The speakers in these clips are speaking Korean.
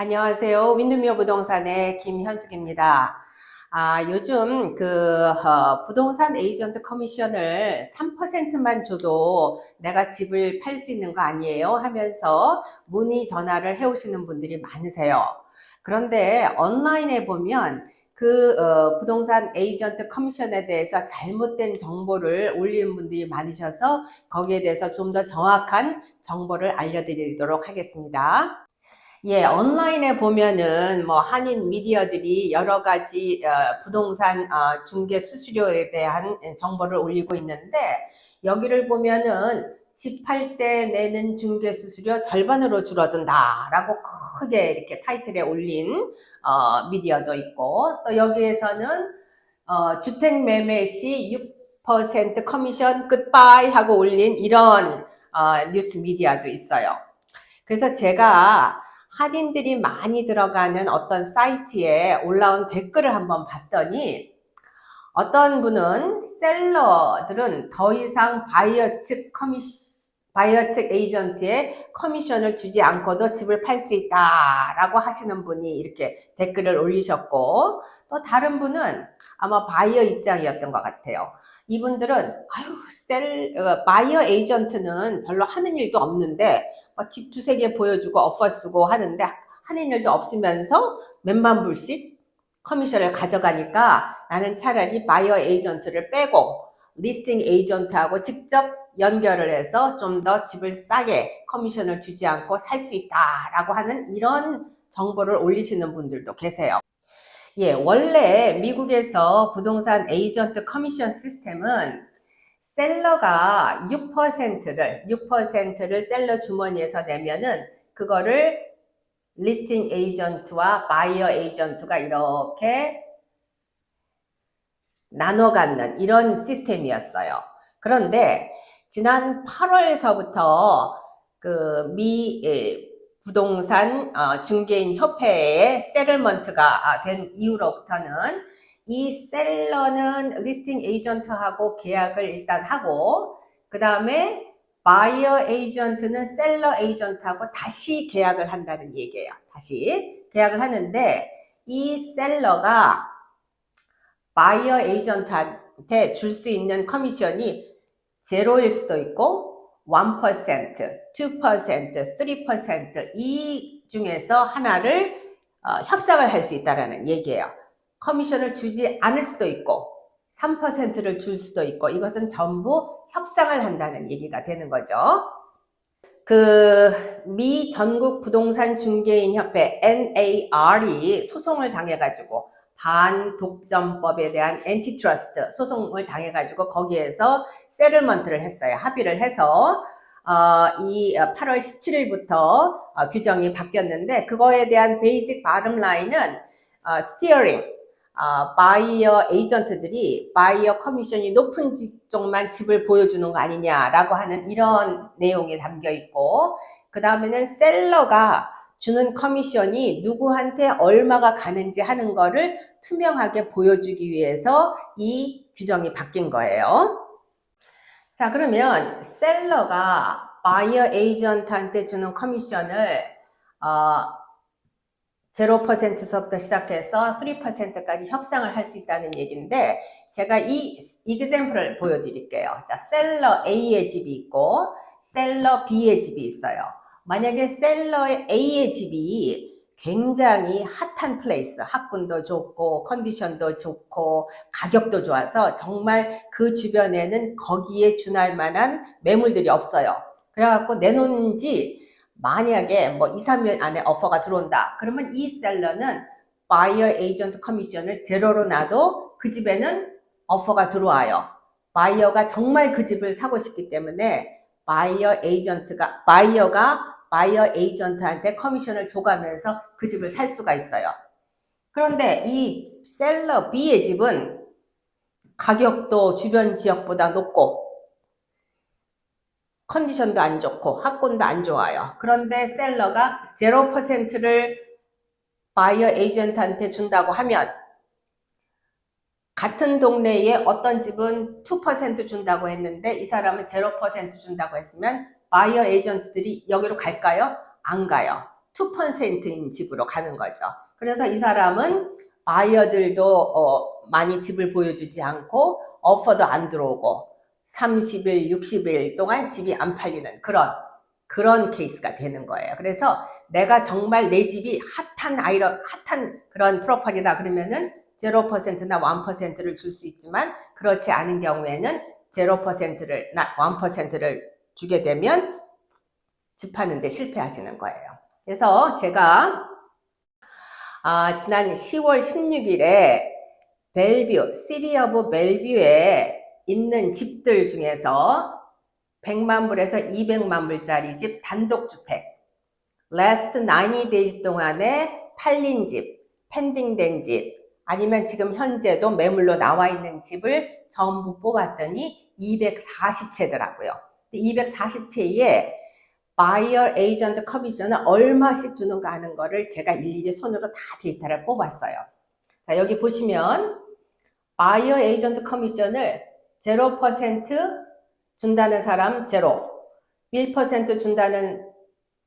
안녕하세요. 윈드미어 부동산의 김현숙입니다. 요즘 부동산 에이전트 커미션을 3%만 줘도 내가 집을 팔 수 있는 거 아니에요? 하면서 문의 전화를 해오시는 분들이 많으세요. 그런데 온라인에 보면 부동산 에이전트 커미션에 대해서 잘못된 정보를 올리는 분들이 많으셔서 거기에 대해서 좀 더 정확한 정보를 알려드리도록 하겠습니다. 예, 온라인에 보면은 뭐 한인 미디어들이 여러 가지 부동산 중개 수수료에 대한 정보를 올리고 있는데 여기를 보면은 집 팔 때 내는 중개 수수료 절반으로 줄어든다라고 크게 이렇게 타이틀에 올린 미디어도 있고, 또 여기에서는 주택 매매 시 6% 커미션 굿바이 하고 올린 이런 뉴스 미디어도 있어요. 그래서 제가 할인들이 많이 들어가는 어떤 사이트에 올라온 댓글을 한번 봤더니 어떤 분은 셀러들은 더 이상 바이어 측 에이전트에 커미션을 주지 않고도 집을 팔 수 있다라고 하시는 분이 이렇게 댓글을 올리셨고, 또 다른 분은 아마 바이어 입장이었던 것 같아요. 이분들은 바이어 에이전트는 별로 하는 일도 없는데 집 두세 개 보여주고 오퍼 쓰고 하는데 하는 일도 없으면서 몇만 불씩 커미션을 가져가니까 나는 차라리 바이어 에이전트를 빼고 리스팅 에이전트하고 직접 연결을 해서 좀 더 집을 싸게 커미션을 주지 않고 살 수 있다라고 하는 이런 정보를 올리시는 분들도 계세요. 예, 원래 미국에서 부동산 에이전트 커미션 시스템은 셀러가 6%를 셀러 주머니에서 내면은 그거를 리스팅 에이전트와 바이어 에이전트가 이렇게 나눠 갖는 이런 시스템이었어요. 그런데 지난 8월에서부터 부동산 중개인 협회의 세틀먼트가 된 이후로부터는 이 셀러는 리스팅 에이전트하고 계약을 일단 하고 그 다음에 바이어 에이전트는 셀러 에이전트하고 다시 계약을 한다는 얘기예요. 다시 계약을 하는데 이 셀러가 바이어 에이전트한테 줄 수 있는 커미션이 제로일 수도 있고 1%, 2%, 3%이 중에서 하나를 협상을 할 수 있다는 얘기예요. 커미션을 주지 않을 수도 있고 3%를 줄 수도 있고 이것은 전부 협상을 한다는 얘기가 되는 거죠. 미 전국 부동산 중개인 협회 NAR이 소송을 당해가지고 반독점법에 대한 엔티트러스트 소송을 당해가지고 거기에서 세틀먼트를 했어요. 합의를 해서 이 8월 17일부터 규정이 바뀌었는데 그거에 대한 베이직 바름 라인은 스티어링 바이어 에이전트들이 바이어 커미션이 높은 쪽만 집을 보여주는 거 아니냐라고 하는 이런 내용이 담겨 있고, 그 다음에는 셀러가 주는 커미션이 누구한테 얼마가 가는지 하는 거를 투명하게 보여주기 위해서 이 규정이 바뀐 거예요. 자, 그러면 셀러가 바이어 에이전트한테 주는 커미션을 0%서부터 시작해서 3%까지 협상을 할 수 있다는 얘기인데 제가 이 example을 보여드릴게요. 자, 셀러 A의 집이 있고 셀러 B의 집이 있어요. 만약에 셀러의 A의 집이 굉장히 핫한 플레이스, 학군도 좋고 컨디션도 좋고 가격도 좋아서 정말 그 주변에는 거기에 준할 만한 매물들이 없어요. 그래갖고 내놓은 지 만약에 뭐 2, 3일 안에 오퍼가 들어온다. 그러면 이 셀러는 바이어 에이전트 커미션을 제로로 놔도 그 집에는 오퍼가 들어와요. 바이어가 정말 그 집을 사고 싶기 때문에 바이어가 바이어 에이전트한테 커미션을 줘가면서 그 집을 살 수가 있어요. 그런데 이 셀러 B의 집은 가격도 주변 지역보다 높고 컨디션도 안 좋고 학군도 안 좋아요. 그런데 셀러가 0%를 바이어 에이전트한테 준다고 하면 같은 동네에 어떤 집은 2% 준다고 했는데 이 사람은 0% 준다고 했으면 바이어 에이전트들이 여기로 갈까요? 안 가요. 2%인 집으로 가는 거죠. 그래서 이 사람은 바이어들도 많이 집을 보여주지 않고 오퍼도 안 들어오고 30일, 60일 동안 집이 안 팔리는 그런 케이스가 되는 거예요. 그래서 내가 정말 내 집이 핫한 그런 프로퍼티다 그러면은 0%나 1%를 줄 수 있지만 그렇지 않은 경우에는 0%를 1%를 주게 되면 집 파는데 실패하시는 거예요. 그래서 제가 지난 10월 16일에 벨뷰, 시티 오브 벨뷰에 있는 집들 중에서 100만 불에서 200만 불짜리 집 단독주택 last 90 days 동안에 팔린 집, 펜딩된 집 아니면 지금 현재도 매물로 나와 있는 집을 전부 뽑았더니 240채더라고요. 240채에 바이어 에이전트 커미션을 얼마씩 주는가 하는 거를 제가 일일이 손으로 다 데이터를 뽑았어요. 자, 여기 보시면 바이어 에이전트 커미션을 0% 준다는 사람 0, 1% 준다는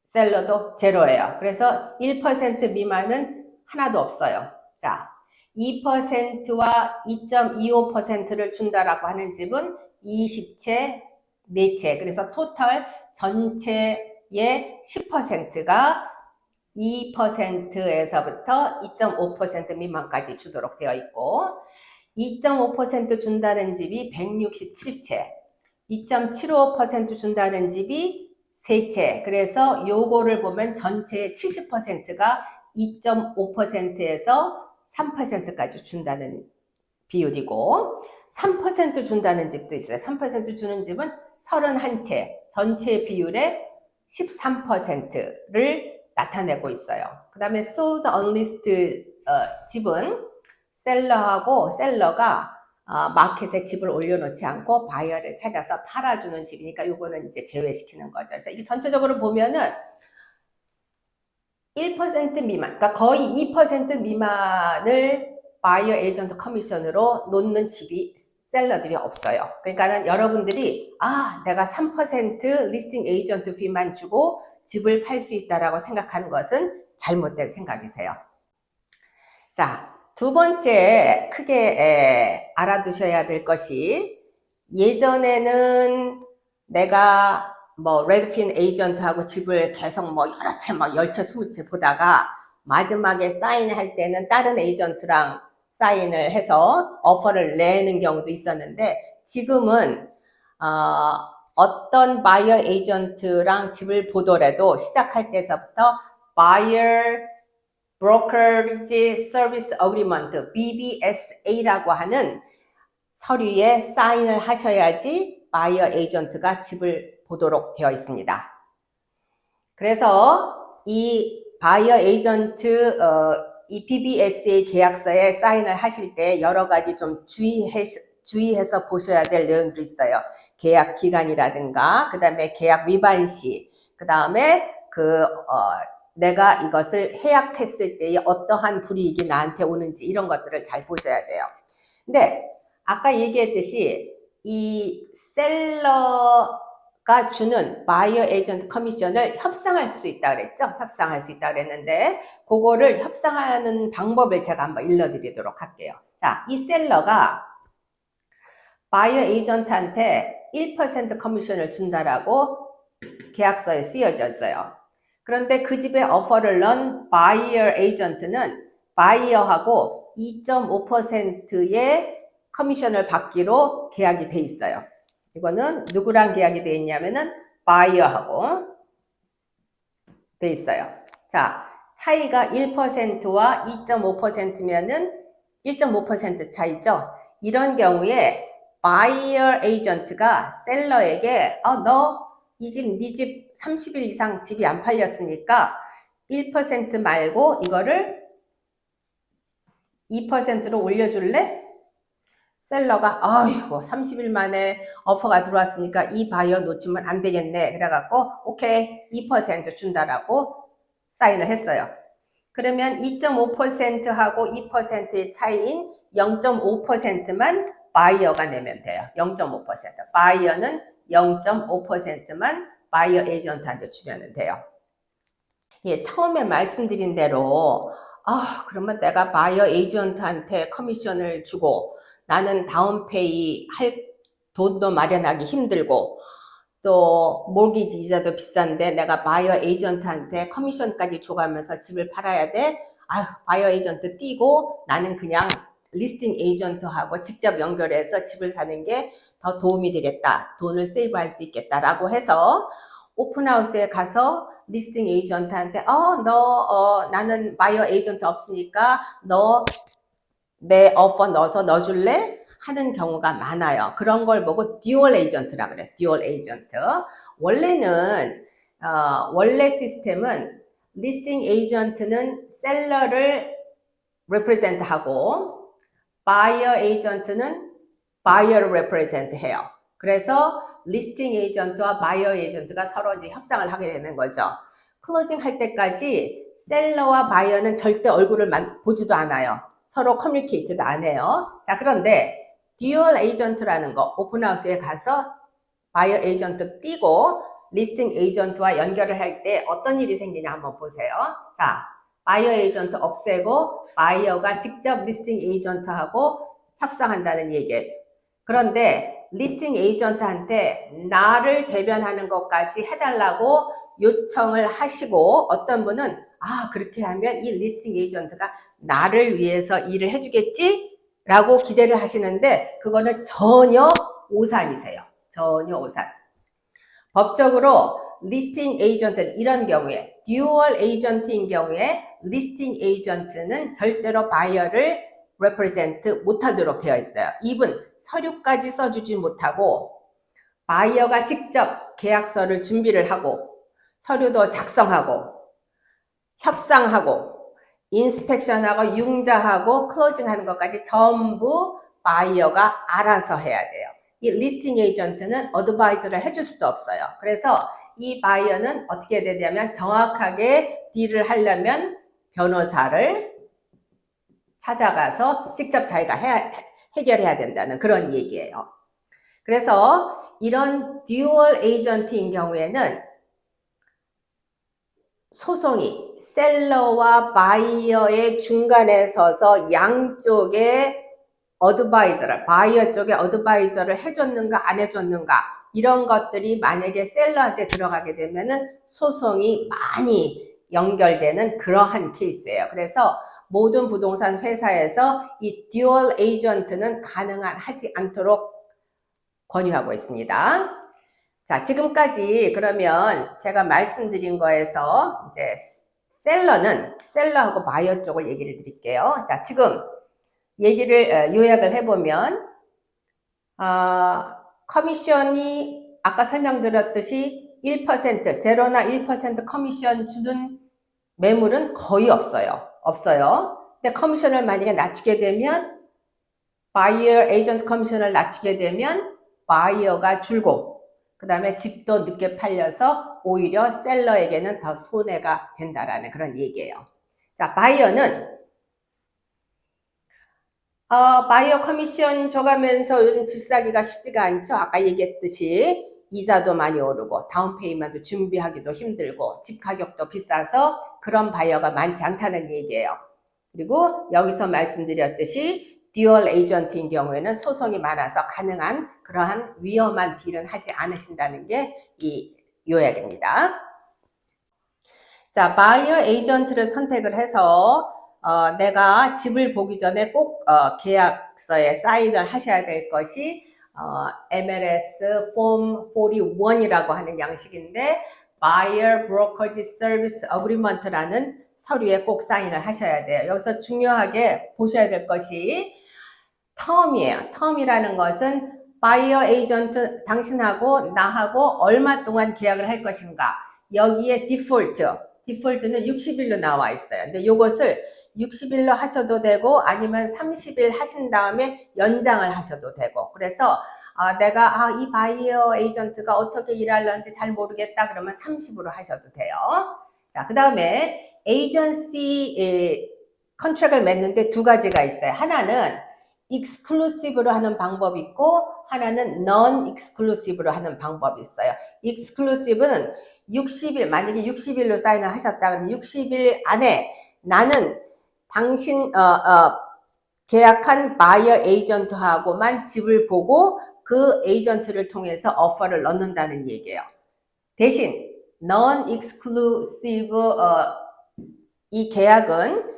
셀러도 0예요. 그래서 1% 미만은 하나도 없어요. 자, 2%와 2.25%를 준다라고 하는 집은 20채, 4채. 그래서 토탈 전체의 10%가 2%에서부터 2.5% 미만까지 주도록 되어 있고 2.5% 준다는 집이 167채, 2.75% 준다는 집이 3채. 그래서 요거를 보면 전체의 70%가 2.5%에서 3%까지 준다는 비율이고 3% 준다는 집도 있어요. 3% 주는 집은 31채, 전체 비율의 13%를 나타내고 있어요. 그 다음에 sold unlisted 집은 셀러가 마켓에 집을 올려놓지 않고 바이어를 찾아서 팔아주는 집이니까 요거는 이제 제외시키는 거죠. 그래서 이게 전체적으로 보면은 1% 미만, 그러니까 거의 2% 미만을 바이어 에이전트 커미션으로 놓는 집이 셀러들이 없어요. 그러니까는 여러분들이 내가 3% 리스팅 에이전트 피만 주고 집을 팔 수 있다라고 생각하는 것은 잘못된 생각이세요. 자, 두 번째 크게 알아두셔야 될 것이 예전에는 내가 레드핀 에이전트하고 집을 계속 여러 채 10채, 20채 보다가 마지막에 사인할 때는 다른 에이전트랑 사인을 해서 오퍼를 내는 경우도 있었는데 지금은 어떤 바이어 에이전트랑 집을 보더라도 시작할 때서부터 Buyer Brokerage Service Agreement BBSA라고 하는 서류에 사인을 하셔야지 바이어 에이전트가 집을 보도록 되어 있습니다. 그래서 이 바이어 에이전트 이 BBSA 계약서에 사인을 하실 때 여러 가지 좀 주의해서 보셔야 될 내용들이 있어요. 계약 기간이라든가 그 다음에 계약 위반 시, 그 다음에 내가 이것을 해약했을 때에 어떠한 불이익이 나한테 오는지 이런 것들을 잘 보셔야 돼요. 근데 아까 얘기했듯이 이 셀러가 주는 바이어 에이전트 커미션을 협상할 수 있다 그랬죠? 협상할 수 있다 그랬는데 그거를 협상하는 방법을 제가 한번 일러드리도록 할게요. 자, 이 셀러가 바이어 에이전트한테 1% 커미션을 준다라고 계약서에 쓰여졌어요. 그런데 그 집에 오퍼를 넣은 바이어 에이전트는 바이어하고 2.5%의 커미션을 받기로 계약이 돼 있어요. 이거는 누구랑 계약이 돼 있냐면은 바이어하고 돼 있어요. 자, 차이가 1%와 2.5%면은 1.5% 차이죠. 이런 경우에 바이어 에이전트가 셀러에게 너 이 집, 네 집 30일 이상 집이 안 팔렸으니까 1% 말고 이거를 2%로 올려줄래? 셀러가 아이고 30일 만에 오퍼가 들어왔으니까 이 바이어 놓치면 안 되겠네. 그래갖고 오케이 2% 준다라고 사인을 했어요. 그러면 2.5%하고 2%의 차이인 0.5%만 바이어가 내면 돼요. 0.5%. 바이어는 0.5%만 바이어 에이전트한테 주면 돼요. 예, 처음에 말씀드린 대로, 그러면 내가 바이어 에이전트한테 커미션을 주고 나는 다운페이 할 돈도 마련하기 힘들고 또 모기지 이자도 비싼데 내가 바이어 에이전트한테 커미션까지 줘가면서 집을 팔아야 돼? 바이어 에이전트 띄고 나는 그냥 리스팅 에이전트하고 직접 연결해서 집을 사는 게 더 도움이 되겠다. 돈을 세이브할 수 있겠다라고 해서 오픈하우스에 가서 리스팅 에이전트한테 나는 바이어 에이전트 없으니까 너 내 오퍼 넣어줄래? 하는 경우가 많아요. 그런 걸 보고 듀얼 에이전트라 그래. 듀얼 에이전트. 원래 시스템은 리스팅 에이전트는 셀러를 represent 하고 바이어 에이전트는 바이어를 represent 해요. 그래서 리스팅 에이전트와 바이어 에이전트가 서로 이제 협상을 하게 되는 거죠. 클로징 할 때까지 셀러와 바이어는 절대 얼굴을 보지도 않아요. 서로 커뮤니케이트도 안 해요. 자, 그런데 듀얼 에이전트라는 거 오픈하우스에 가서 바이어 에이전트 띄고 리스팅 에이전트와 연결을 할 때 어떤 일이 생기냐 한번 보세요. 자, 바이어 에이전트 없애고 바이어가 직접 리스팅 에이전트하고 협상한다는 얘기예요. 그런데 리스팅 에이전트한테 나를 대변하는 것까지 해달라고 요청을 하시고 어떤 분은 그렇게 하면 이 리스팅 에이전트가 나를 위해서 일을 해주겠지? 라고 기대를 하시는데 그거는 전혀 오산이세요. 전혀 오산. 법적으로 리스팅 에이전트는 이런 경우에 듀얼 에이전트인 경우에 리스팅 에이전트는 절대로 바이어를 represent 못하도록 되어 있어요. 이분 서류까지 써주지 못하고 바이어가 직접 계약서를 준비를 하고 서류도 작성하고 협상하고 인스펙션하고 융자하고 클로징하는 것까지 전부 바이어가 알아서 해야 돼요. 이 리스팅 에이전트는 어드바이저를 해줄 수도 없어요. 그래서 이 바이어는 어떻게 되냐면 정확하게 딜을 하려면 변호사를 찾아가서 직접 자기가 해결해야 된다는 그런 얘기예요. 그래서 이런 듀얼 에이전트인 경우에는 소송이 셀러와 바이어의 중간에 서서 양쪽에 어드바이저를, 바이어 쪽에 어드바이저를 해줬는가 안 해줬는가 이런 것들이 만약에 셀러한테 들어가게 되면은 소송이 많이 연결되는 그러한 케이스예요. 그래서 모든 부동산 회사에서 이 듀얼 에이전트는 하지 않도록 권유하고 있습니다. 자, 지금까지 그러면 제가 말씀드린 거에서 이제 셀러하고 바이어 쪽을 얘기를 드릴게요. 자, 지금 얘기를 요약을 해보면 커미션이 아까 설명드렸듯이 1%, 제로나 1% 커미션 주는 매물은 거의 없어요. 근데 커미션을 만약에 낮추게 되면 바이어 에이전트 커미션을 낮추게 되면 바이어가 줄고 그 다음에 집도 늦게 팔려서 오히려 셀러에게는 더 손해가 된다라는 그런 얘기예요. 자, 바이어는 바이어 커미션 줘가면서 요즘 집 사기가 쉽지가 않죠. 아까 얘기했듯이 이자도 많이 오르고 다운페이먼트 준비하기도 힘들고 집 가격도 비싸서 그런 바이어가 많지 않다는 얘기예요. 그리고 여기서 말씀드렸듯이 듀얼 에이전트인 경우에는 소송이 많아서 가능한 그러한 위험한 딜은 하지 않으신다는 게 이 요약입니다. 자, 바이어 에이전트를 선택을 해서 내가 집을 보기 전에 꼭 계약서에 사인을 하셔야 될 것이 MLS Form 41이라고 하는 양식인데 Buyer Brokerage Service Agreement라는 서류에 꼭 사인을 하셔야 돼요. 여기서 중요하게 보셔야 될 것이 텀이에요. 텀이라는 것은 바이어 에이전트 당신하고 나하고 얼마 동안 계약을 할 것인가. 여기에 디폴트는 60일로 나와 있어요. 근데 이것을 60일로 하셔도 되고 아니면 30일 하신 다음에 연장을 하셔도 되고 그래서 내가 이 바이어 에이전트가 어떻게 일하려는지 잘 모르겠다 그러면 30으로 하셔도 돼요. 자, 그 다음에 에이전시 컨트랙을 맺는데 두 가지가 있어요. 하나는 익스클루시브로 하는 방법이 있고 하나는 non exclusive로 하는 방법이 있어요. 익스클루시브는 60일, 만약에 60일로 사인을 하셨다 그러면 60일 안에 나는 당신 계약한 바이어 에이전트하고만 집을 보고 그 에이전트를 통해서 오퍼를 넣는다는 얘기예요. 대신 non-exclusive 이 계약은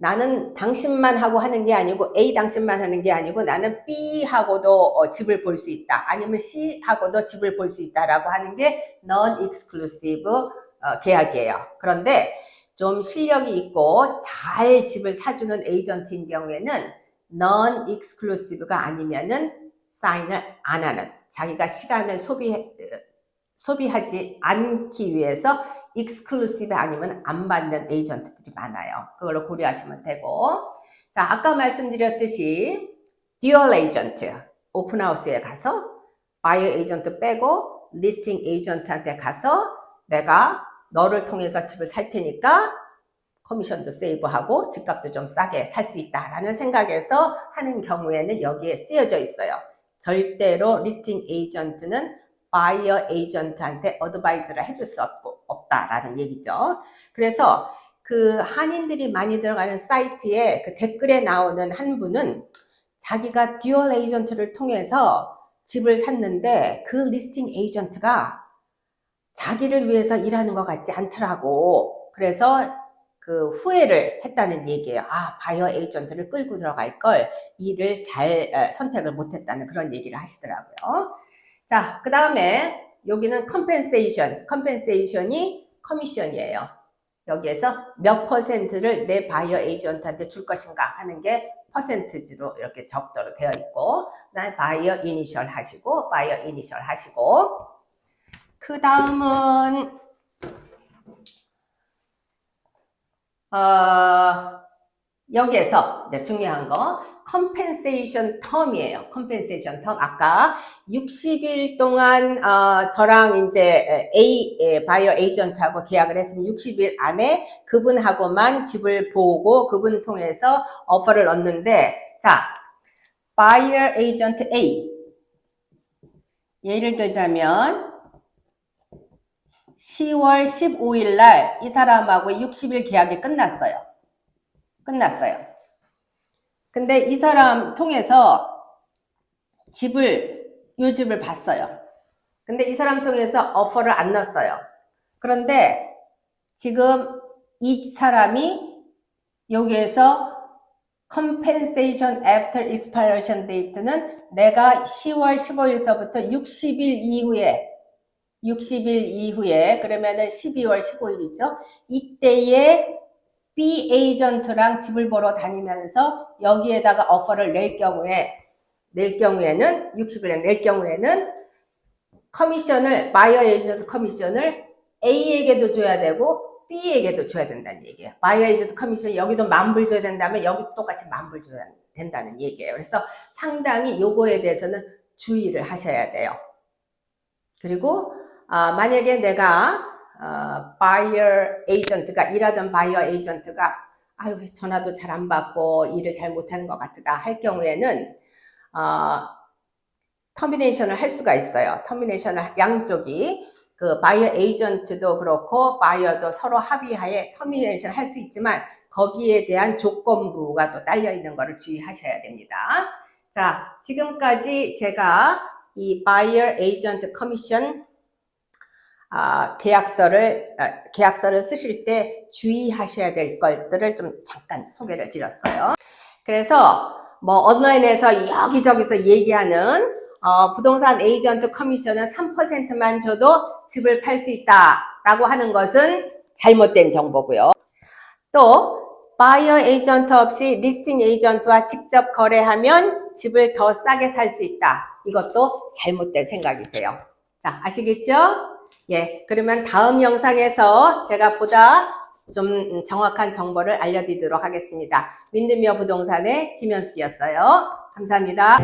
나는 당신만 하고 하는 게 아니고 A 당신만 하는 게 아니고 나는 B하고도 집을 볼 수 있다. 아니면 C하고도 집을 볼 수 있다라고 하는 게 non-exclusive 계약이에요. 그런데 좀 실력이 있고 잘 집을 사주는 에이전트인 경우에는 non-exclusive가 아니면은 사인을 안 하는, 자기가 시간을 소비하지 않기 위해서 익스클루시브 아니면 안 받는 에이전트들이 많아요. 그걸로 고려하시면 되고, 자, 아까 말씀드렸듯이 듀얼 에이전트, 오픈하우스에 가서 바이어 에이전트 빼고 리스팅 에이전트한테 가서 내가 너를 통해서 집을 살 테니까 커미션도 세이브하고 집값도 좀 싸게 살 수 있다라는 생각에서 하는 경우에는 여기에 쓰여져 있어요. 절대로 리스팅 에이전트는 바이어 에이전트한테 어드바이즈를 해줄 수 없다라는 얘기죠. 그래서 그 한인들이 많이 들어가는 사이트에 그 댓글에 나오는 한 분은 자기가 듀얼 에이전트를 통해서 집을 샀는데 그 리스팅 에이전트가 자기를 위해서 일하는 것 같지 않더라고. 그래서 그 후회를 했다는 얘기예요. 아, 바이어 에이전트를 끌고 들어갈 걸 일을 잘 선택을 못했다는 그런 얘기를 하시더라고요. 자, 그 다음에 여기는 컴펜세이션이 커미션이에요. 여기에서 몇 퍼센트를 내 바이어 에이전트한테 줄 것인가 하는 게 퍼센트지로 이렇게 적도록 되어 있고, 그다음에 바이어 이니셜 하시고, 그 다음은 여기에서 중요한 거 컴펜세이션 텀이에요. 컴펜세이션 텀. 아까 60일 동안 저랑 이제 A 바이어 에이전트하고 계약을 했으면 60일 안에 그분하고만 집을 보고 그분 통해서 오퍼를 넣는데, 자, 바이어 에이전트 A 예를 들자면 10월 15일 날 이 사람하고 60일 계약이 끝났어요. 근데 이 사람 통해서 요 집을 봤어요. 근데 이 사람 통해서 오퍼를 안 넣었어요. 그런데 지금 이 사람이 여기에서 compensation after expiration date는 내가 10월 15일서부터 60일 이후에 그러면은 12월 15일이죠. 이때에 B 에이전트랑 집을 보러 다니면서 여기에다가 오퍼를 낼 경우에는 60일에 낼 경우에는 커미션을 바이어 에이전트 커미션을 A에게도 줘야 되고 B에게도 줘야 된다는 얘기예요. 바이어 에이전트 커미션 여기도 10,000불 줘야 된다면 여기도 똑같이 10,000불 줘야 된다는 얘기예요. 그래서 상당히 요거에 대해서는 주의를 하셔야 돼요. 그리고 만약에 내가 바이어 에이전트가 일하던 바이어 에이전트가 아유 전화도 잘 안 받고 일을 잘 못하는 것 같다 할 경우에는 터미네이션을 할 수가 있어요. 터미네이션을 양쪽이 그 바이어 에이전트도 그렇고 바이어도 서로 합의하에 터미네이션을 할 수 있지만 거기에 대한 조건부가 또 딸려 있는 거를 주의하셔야 됩니다. 자, 지금까지 제가 이 바이어 에이전트 커미션 계약서를 쓰실 때 주의하셔야 될 것들을 좀 잠깐 소개를 드렸어요. 그래서 뭐 온라인에서 여기저기서 얘기하는 부동산 에이전트 커미션은 3%만 줘도 집을 팔 수 있다라고 하는 것은 잘못된 정보고요. 또 바이어 에이전트 없이 리스팅 에이전트와 직접 거래하면 집을 더 싸게 살 수 있다. 이것도 잘못된 생각이세요. 자, 아시겠죠? 예, 그러면 다음 영상에서 제가 보다 좀 정확한 정보를 알려드리도록 하겠습니다. 윈드미어 부동산의 김현숙이었어요. 감사합니다.